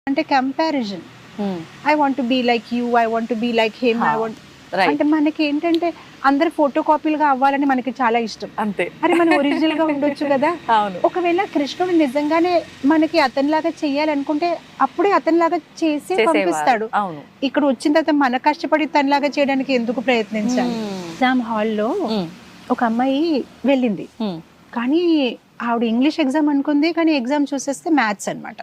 అంటే comparison. I want be like you, I want be like him, I want. అంటే మనకి ఏంటంటే అందరు ఫోటో కాపీలుగా అవ్వాలని మనకి చాలా ఇష్టం. అంతే. అరే మనం ఒరిజినల్ గా ఉండొచ్చు కదా. అవును. ఒకవేళ కృష్ణుడు నిజంగానే మనకి అతనిలాగా చెయ్యాలనుకుంటే అప్పుడే అతనిలాగా చేసి పంపిస్తాడు. అవును. ఇక్కడ వచ్చిన తర్వాత మన కష్టపడి తనలాగా చేయడానికి ఎందుకు ప్రయత్నించాలి? ఎగ్జామ్ హాల్లో ఒక అమ్మాయి వెళ్ళింది, కానీ ఆవిడ ఇంగ్లీష్ ఎగ్జామ్ అనుకుంది, కానీ ఎగ్జామ్ చూసేస్తే మ్యాథ్స్ అన్నమాట.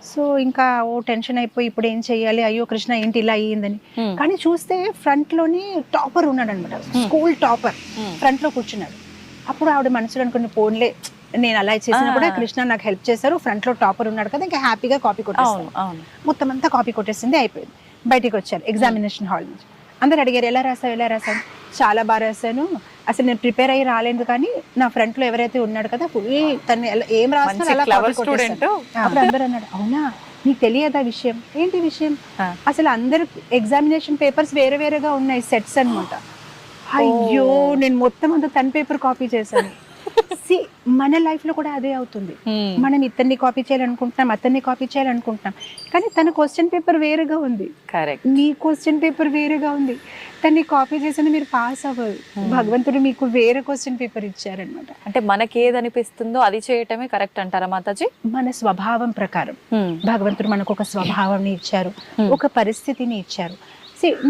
సో ఇంకా టెన్షన్ అయిపోయి ఇప్పుడు ఏం చెయ్యాలి, అయ్యో కృష్ణ ఏంటి ఇలా అయ్యిందని. కానీ చూస్తే ఫ్రంట్ లోని టాపర్ ఉన్నాడు అనమాట, స్కూల్ టాపర్ ఫ్రంట్ లో కూర్చున్నాడు. అప్పుడు ఆవిడ మనసులో అనుకుని పోన్లే, నేను అలా చేసినా కూడా కృష్ణ నాకు హెల్ప్ చేశారు, ఫ్రంట్ లో టాపర్ ఉన్నాడు కదా, ఇంకా హ్యాపీగా కాపీ కొట్టేస్తాను. మొత్తం అంతా కాపీ కొట్టేసింది, అయిపోయింది. బయటికి వచ్చారు ఎగ్జామినేషన్ హాల్ నుంచి. అందరు అడిగారు ఎలా రాసావు? చాలా బాగా రాశాను, అసలు నేను ప్రిపేర్ అయ్యి రాలేదు, కానీ నా ఫ్రంట్ లో ఎవరైతే ఉన్నాడు కదా ఫుల్ తను ఏం రాస్తాను అలా కాపీ కొట్టేస్తాను. అప్పుడు అందరూ అన్నాడు, అవునా నీకు తెలియదా విషయం? ఏంటి విషయం? అసలు అందరు ఎగ్జామినేషన్ పేపర్స్ వేరే వేరేగా ఉన్నాయి, సెట్స్ అన్నమాట. అయ్యో నేను మొత్తం అంతా తన పేపర్ కాపీ చేశాను. మన లైఫ్ లో కూడా అదే అవుతుంది. మనం ఇతన్ని కాపీ చేయాలనుకుంటున్నాం, అతన్ని కాపీ చేయాలనుకుంటున్నాం, కానీ తన క్వశ్చన్ పేపర్ వేరేగా ఉంది, మీ క్వశ్చన్ పేపర్ వేరేగా ఉంది. తన్ని కాపీ చేసిన మీరు పాస్ అవ్వరు, భగవంతుడు మీకు వేరే క్వశ్చన్ పేపర్ ఇచ్చారనమాట. అంటే మనకి ఏది అనిపిస్తుందో అది చేయటమే కరెక్ట్ అంటారా మాతాజీ? మన స్వభావం ప్రకారం భగవంతుడు మనకు ఒక స్వభావాన్ని ఇచ్చారు, ఒక పరిస్థితిని ఇచ్చారు.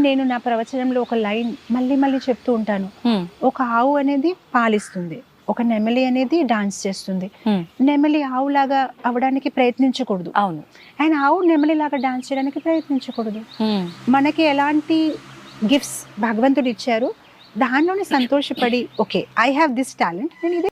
నేను నా ప్రవచనంలో ఒక లైన్ మళ్ళీ మళ్ళీ చెప్తూ ఉంటాను. ఒక ఆవు అనేది పాలిస్తుంది, ఒక నెమలి అనేది డాన్స్ చేస్తుంది. నెమలి ఆవులాగా అవడానికి ప్రయత్నించకూడదు, అవును, అండ్ ఆవు నెమలి లాగా డాన్స్ చేయడానికి ప్రయత్నించకూడదు. మనకి ఎలాంటి గిఫ్ట్స్ భగవంతుడు ఇచ్చారు దానిలోనే సంతోషపడి, okay I have this talent, నేను ఇదే